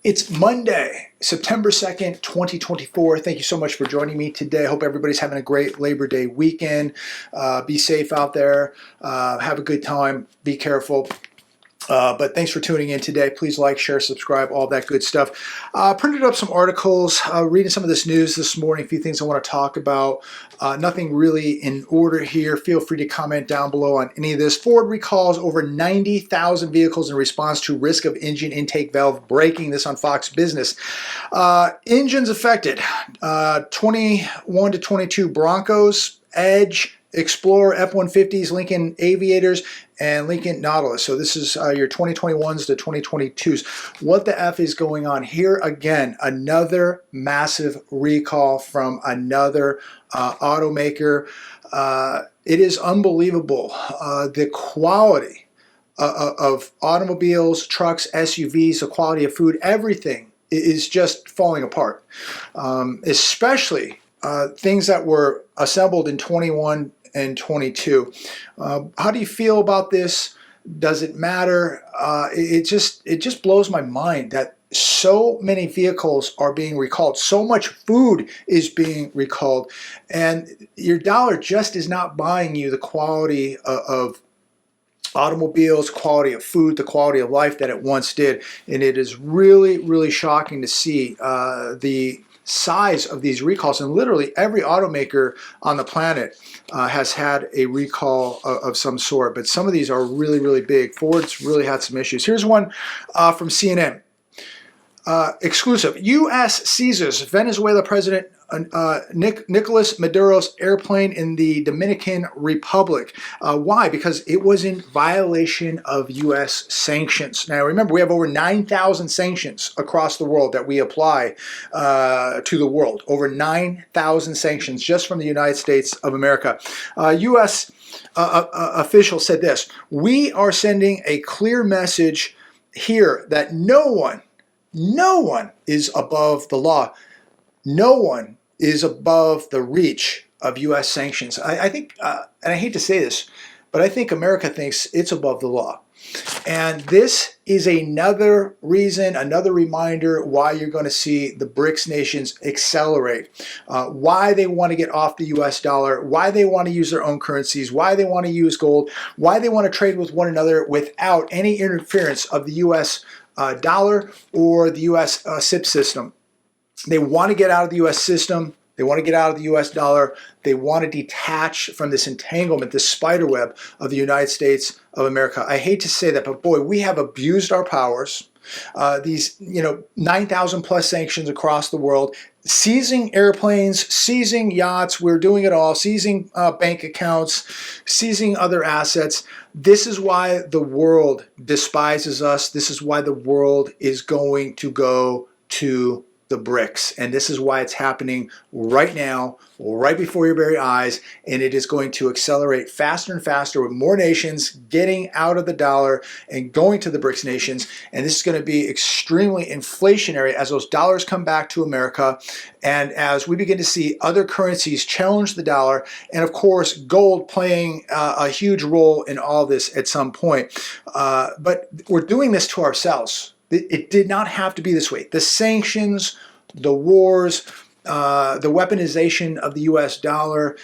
It's Monday, September 2nd, 2024. Thank you so much for joining me today. Hope everybody's having a great Labor Day weekend. Be safe out there. Have a good time. Be careful. But thanks for tuning in today. Please like, share, subscribe, all that good stuff. Printed up some articles, reading some of this news this morning, a few things I want to talk about. Nothing really in order here. Feel free to comment down below on any of this. Ford recalls over 90,000 vehicles in response to risk of engine intake valve breaking. This on Fox Business. Engines affected. 21 to 22 Broncos, Edge, Explorer, F-150s, Lincoln Aviators, and Lincoln Nautilus. So this is your 2021s to 2022s. What the F is going on here? Again, another massive recall from another automaker. It is unbelievable. The quality of automobiles, trucks, SUVs, the quality of food, everything is just falling apart. Especially things that were assembled in 21 and 22. How do you feel about this? Does it matter? It just blows my mind that so many vehicles are being recalled. So much food is being recalled, and your dollar just is not buying you the quality of automobiles, quality of food, the quality of life that it once did. And it is really, really shocking to see the size of these recalls. And literally every automaker on the planet has had a recall of some sort, but some of these are really, really big. Ford's really had some issues. Here's one from CNN. Exclusive. U.S. seizes Venezuela President Nicolas Maduro's airplane in the Dominican Republic. Why? Because it was in violation of U.S. sanctions. Now remember, we have over 9,000 sanctions across the world that we apply to the world. Over 9,000 sanctions just from the United States of America. U.S. official said this: "We are sending a clear message here that no one is above the law. No one is above the reach of U.S. sanctions." I think, and I hate to say this, but I think America thinks it's above the law. And this is another reason, another reminder why you're going to see the BRICS nations accelerate, why they want to get off the U.S. dollar, why they want to use their own currencies, why they want to use gold, why they want to trade with one another without any interference of the U.S. Dollar or the U.S. SIP system. They want to get out of the U.S. system. They want to get out of the U.S. dollar. They want to detach from this entanglement, this spider web of the United States of America. I hate to say that, but boy, we have abused our powers. These, 9,000 plus sanctions across the world, seizing airplanes, seizing yachts, we're doing it all, seizing bank accounts, seizing other assets. This is why the world despises us. This is why the world is going to go to the BRICS. And this is why it's happening right now, right before your very eyes. And it is going to accelerate faster and faster with more nations getting out of the dollar and going to the BRICS nations. And this is going to be extremely inflationary as those dollars come back to America. And as we begin to see other currencies challenge the dollar, and of course, gold playing a huge role in all this at some point. But we're doing this to ourselves. It did not have to be this way. The sanctions, the wars, the weaponization of the U.S. dollar,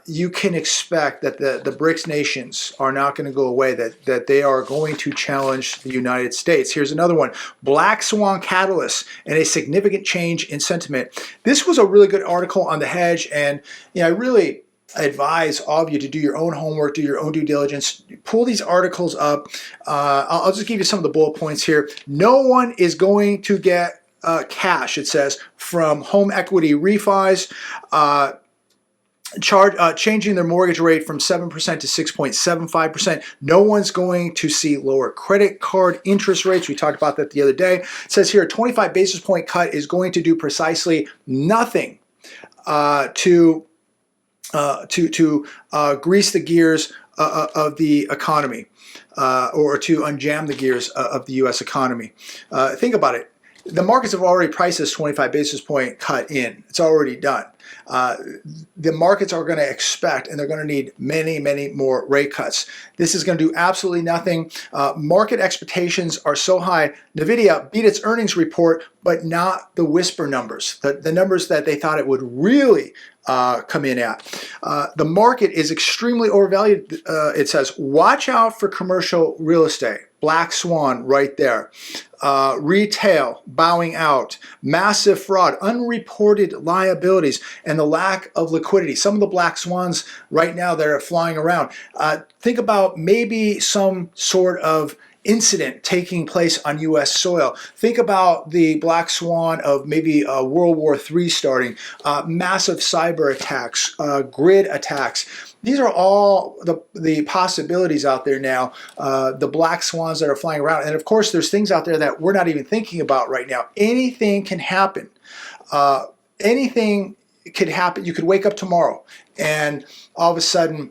you can expect that the BRICS nations are not going to go away, that they are going to challenge the United States. Here's another one. Black Swan catalyst and a significant change in sentiment. This was a really good article on the hedge, and I really advise all of you to do your own homework, do your own due diligence, pull these articles up. I'll just give you some of the bullet points here. No one is going to get cash, it says, from home equity refis, changing their mortgage rate from 7% to 6.75%. No one's going to see lower credit card interest rates. We talked about that the other day. It says here a 25 basis point cut is going to do precisely nothing to grease the gears of the economy, or to unjam the gears of the U.S. economy. Think about it. the markets have already priced this 25 basis point cut in. It's already done. The markets are going to expect, and they're going to need many, many more rate cuts. This is going to do absolutely nothing. Market expectations are so high. NVIDIA beat its earnings report, but not the whisper numbers, the numbers that they thought it would really come in at. The market is extremely overvalued. It says, watch out for commercial real estate. Black swan right there. Retail bowing out, massive fraud, unreported liabilities, and the lack of liquidity. Some of the black swans right now that are flying around. Think about maybe some sort of incident taking place on U.S. soil. Think about the black swan of maybe World War III starting, massive cyber attacks, grid attacks. These are all the possibilities out there now, the black swans that are flying around. And of course, there's things out there that we're not even thinking about right now. Anything can happen. Anything could happen. You could wake up tomorrow and all of a sudden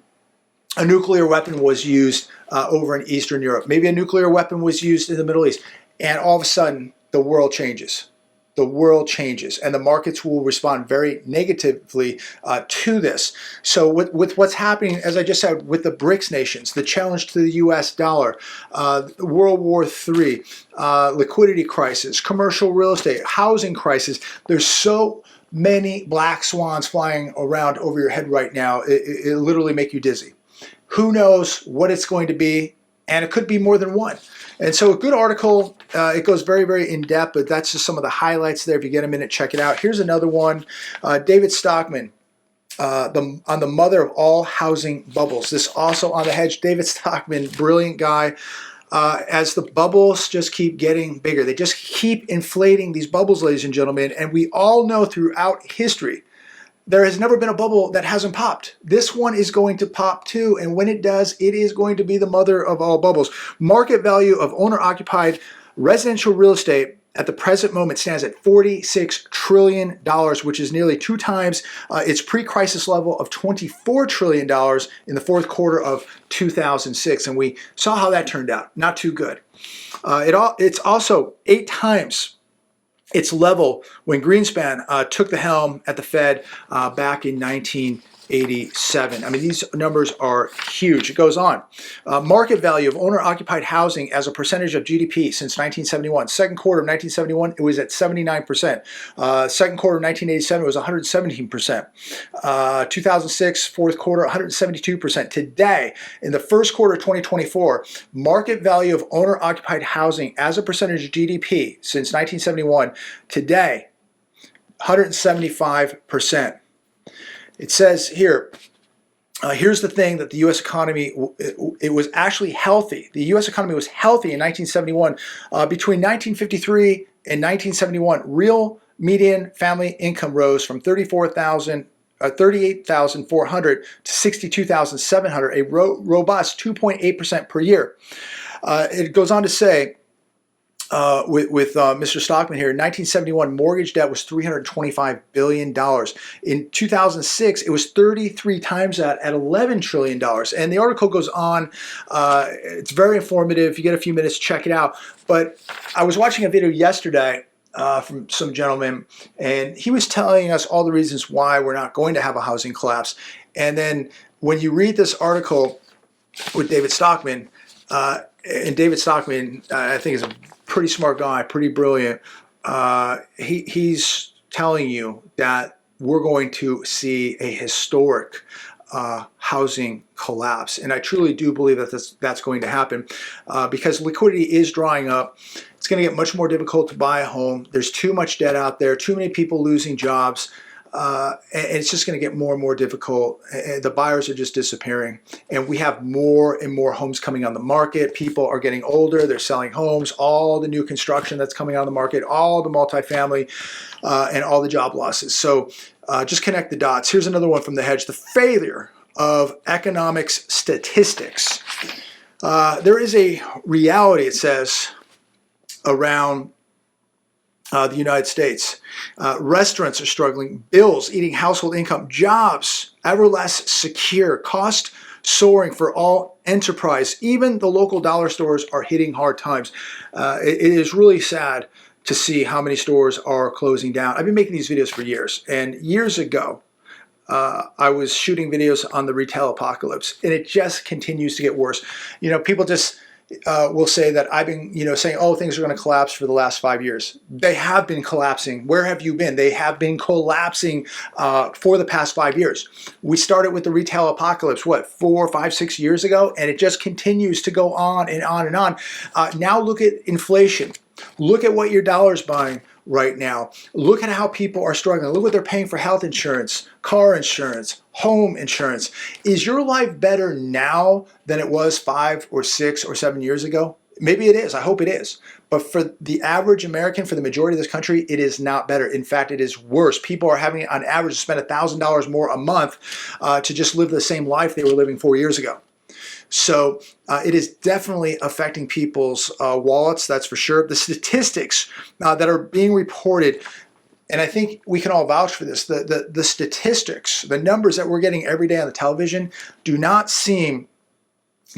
a nuclear weapon was used over in Eastern Europe. Maybe a nuclear weapon was used in the Middle East. And all of a sudden, the world changes. The world changes, and the markets will respond very negatively to this. So with what's happening, as I just said, with the BRICS nations, the challenge to the U.S. dollar, World War III, liquidity crisis, commercial real estate, housing crisis, there's so many black swans flying around over your head right now, it literally make you dizzy. Who knows what it's going to be, and it could be more than one. And so a good article, it goes very, very in-depth, but that's just some of the highlights there. If you get a minute, check it out. Here's another one, David Stockman, on the mother of all housing bubbles. This also on the hedge, David Stockman, brilliant guy. As the bubbles just keep getting bigger, they just keep inflating these bubbles, ladies and gentlemen, and we all know throughout history, there has never been a bubble that hasn't popped. This one is going to pop too, and when it does, it is going to be the mother of all bubbles. Market value of owner-occupied residential real estate at the present moment stands at $46 trillion, which is nearly 2 times its pre-crisis level of $24 trillion in the fourth quarter of 2006. And we saw how that turned out. Not too good. It's also 8 times its level when Greenspan took the helm at the Fed back in 1987. I mean, these numbers are huge. It goes on. Market value of owner-occupied housing as a percentage of GDP since 1971. Second quarter of 1971, it was at 79%. Second quarter of 1987, it was 117%. 2006, fourth quarter, 172%. Today, in the first quarter of 2024, market value of owner-occupied housing as a percentage of GDP since 1971, today, 175%. It says here, here's the thing that the U.S. economy, it was actually healthy. The U.S. economy was healthy in 1971. Between 1953 and 1971, real median family income rose from $38,400 to $62,700, a robust 2.8% per year. It goes on to say, with Mr. Stockman here, in 1971, mortgage debt was $325 billion. In 2006, it was 33 times that at $11 trillion. And the article goes on. It's very informative. If you get a few minutes, check it out. But I was watching a video yesterday from some gentleman, and he was telling us all the reasons why we're not going to have a housing collapse. And then when you read this article with David Stockman, and David Stockman, I think, is a pretty smart guy, pretty brilliant. He's telling you that we're going to see a historic housing collapse. And I truly do believe that that's going to happen because liquidity is drying up. It's going to get much more difficult to buy a home. There's too much debt out there, too many people losing jobs. And it's just going to get more and more difficult. The buyers are just disappearing. And we have more and more homes coming on the market. People are getting older. They're selling homes. All the new construction that's coming on the market, all the multifamily, and all the job losses. So just connect the dots. Here's another one from the hedge. The failure of economics statistics. There is a reality, it says, around the United States. Restaurants are struggling, bills eating household income, jobs ever less secure, cost soaring for all enterprise. Even the local dollar stores are hitting hard times. It is really sad to see how many stores are closing down. I've been making these videos for years, and years ago, I was shooting videos on the retail apocalypse, and it just continues to get worse. People just will say that I've been, saying, oh, things are going to collapse for the last 5 years. They have been collapsing. Where have you been? They have been collapsing for the past 5 years. We started with the retail apocalypse, 4, 5, 6 years ago, and it just continues to go on and on and on. Now look at inflation. Look at what your dollar's buying right now. Look at how people are struggling. Look what they're paying for health insurance, car insurance, home insurance. Is your life better now than it was 5 or 6 or 7 years ago? Maybe it is. I hope it is. But for the average American, for the majority of this country, it is not better. In fact, it is worse. People are having, on average, to spend $1,000 more a month to just live the same life they were living 4 years ago. So it is definitely affecting people's wallets, that's for sure. The statistics that are being reported, and I think we can all vouch for this, the statistics, the numbers that we're getting every day on the television do not seem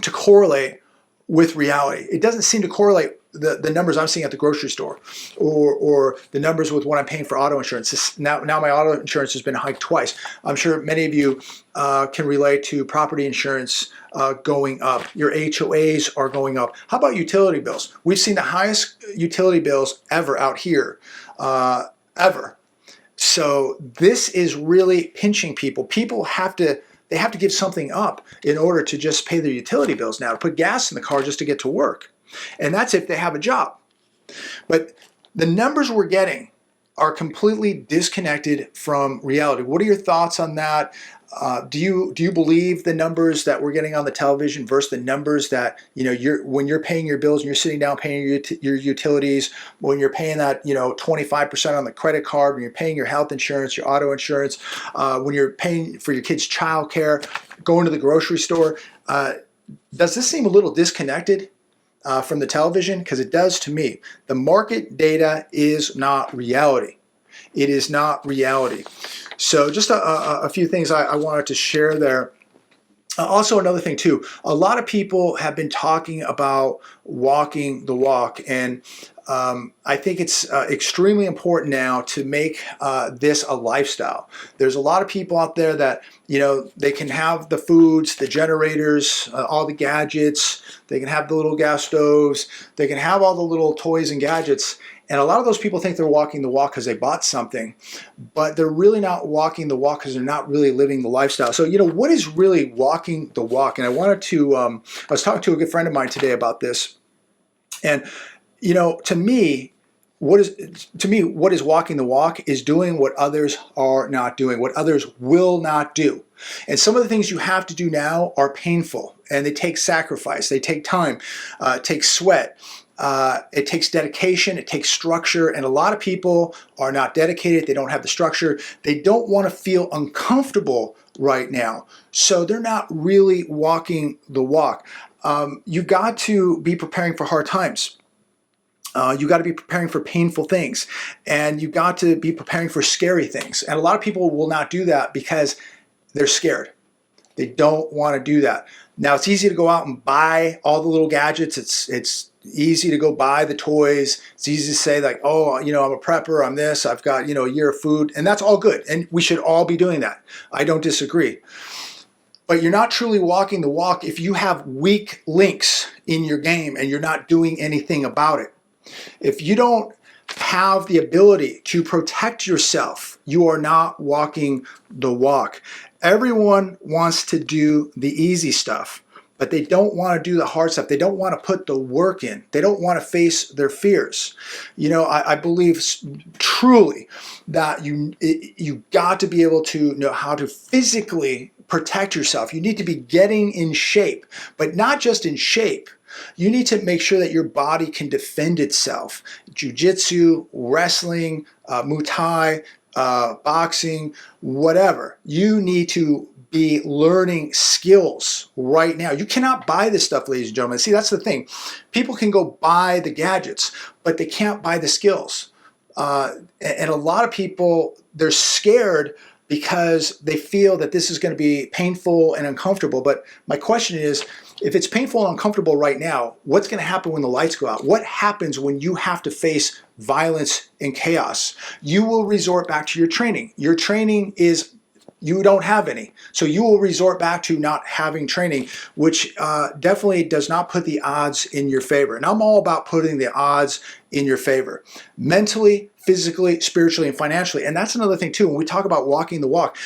to correlate with reality. It doesn't seem to correlate the numbers I'm seeing at the grocery store or the numbers with what I'm paying for auto insurance. Now my auto insurance has been hiked twice. I'm sure many of you can relate to property insurance going up. Your HOAs are going up. How about utility bills? We've seen the highest utility bills ever out here, ever. So this is really pinching people. People have to give something up in order to just pay their utility bills now, to put gas in the car just to get to work. And that's if they have a job. But the numbers we're getting are completely disconnected from reality. What are your thoughts on that? Do you believe the numbers that we're getting on the television versus the numbers that when you're paying your bills and you're sitting down paying your utilities, when you're paying that 25% on the credit card, when you're paying your health insurance, your auto insurance, when you're paying for your kids' child care, going to the grocery store, does this seem a little disconnected from the television? Because it does to me. The market data is not reality. It is not reality. So just a few things I wanted to share there. Also, another thing too, a lot of people have been talking about walking the walk, and I think it's extremely important now to make this a lifestyle. There's a lot of people out there that, they can have the foods, the generators, all the gadgets, they can have the little gas stoves, they can have all the little toys and gadgets. And a lot of those people think they're walking the walk because they bought something, but they're really not walking the walk because they're not really living the lifestyle. So, what is really walking the walk? And I wanted to, I was talking to a good friend of mine today about this. And, to me, what is walking the walk is doing what others are not doing, what others will not do. And some of the things you have to do now are painful, and they take sacrifice, they take time, it takes sweat. It takes dedication, it takes structure, and a lot of people are not dedicated, they don't have the structure, they don't want to feel uncomfortable right now, so they're not really walking the walk. You've got to be preparing for hard times. You got to be preparing for painful things, and you got to be preparing for scary things. And a lot of people will not do that because they're scared. They don't want to do that. Now, it's easy to go out and buy all the little gadgets. It's easy to go buy the toys. It's easy to say like, oh, I'm a prepper, I'm this, I've got, a year of food, and that's all good. And we should all be doing that. I don't disagree. But you're not truly walking the walk if you have weak links in your game and you're not doing anything about it. If you don't have the ability to protect yourself, you are not walking the walk. Everyone wants to do the easy stuff, but they don't want to do the hard stuff. They don't want to put the work in. They don't want to face their fears. I believe truly that you got to be able to know how to physically protect yourself. You need to be getting in shape, but not just in shape. You need to make sure that your body can defend itself. Jiu-jitsu, wrestling, Muay Thai, boxing, whatever. You need to be learning skills right now. You cannot buy this stuff, ladies and gentlemen. See, that's the thing. People can go buy the gadgets, but they can't buy the skills. And a lot of people, they're scared because they feel that this is going to be painful and uncomfortable. But my question is, if it's painful and uncomfortable right now, what's going to happen when the lights go out? What happens when you have to face violence and chaos? You will resort back to your training. Your training is, you don't have any. So you will resort back to not having training, which definitely does not put the odds in your favor. And I'm all about putting the odds in your favor, mentally, physically, spiritually, and financially. And that's another thing too, when we talk about walking the walk.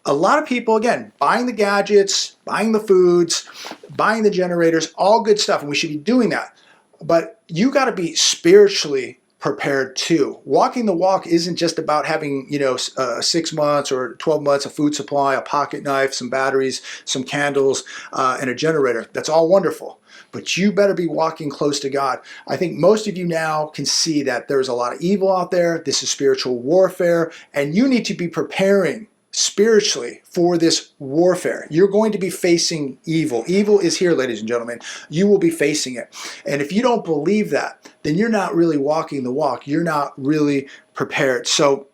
A lot of people, again, buying the gadgets, buying the foods, buying the generators, all good stuff, and we should be doing that. But you got to be spiritually prepared too. Walking the walk isn't just about having, 6 months or 12 months of food supply, a pocket knife, some batteries, some candles, and a generator. That's all wonderful. But you better be walking close to God. I think most of you now can see that there's a lot of evil out there. This is spiritual warfare, and you need to be preparing spiritually for this warfare. You're going to be facing evil. Evil is here, ladies and gentlemen. You will be facing it. And if you don't believe that, then you're not really walking the walk. You're not really prepared. So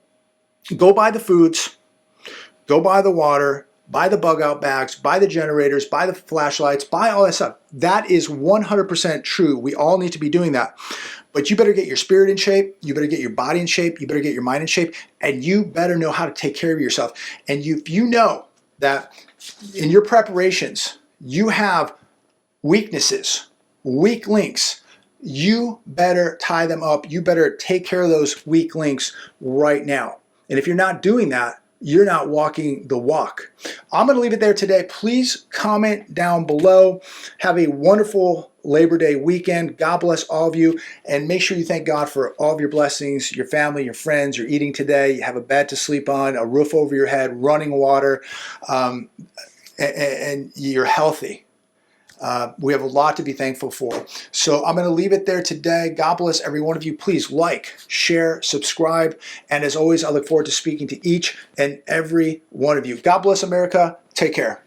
go buy the foods, go buy the water, buy the bug out bags, buy the generators, buy the flashlights, buy all that stuff. That is 100% true. We all need to be doing that. But you better get your spirit in shape, you better get your body in shape, you better get your mind in shape, and you better know how to take care of yourself. And if you know that in your preparations, you have weaknesses, weak links, you better tie them up. You better take care of those weak links right now. And if you're not doing that, you're not walking the walk. I'm going to leave it there today. Please comment down below. Have a wonderful Labor Day weekend. God bless all of you. And make sure you thank God for all of your blessings, your family, your friends, you're eating today, you have a bed to sleep on, a roof over your head, running water, and you're healthy. We have a lot to be thankful for. So I'm going to leave it there today. God bless every one of you. Please like, share, subscribe. And as always, I look forward to speaking to each and every one of you. God bless America. Take care.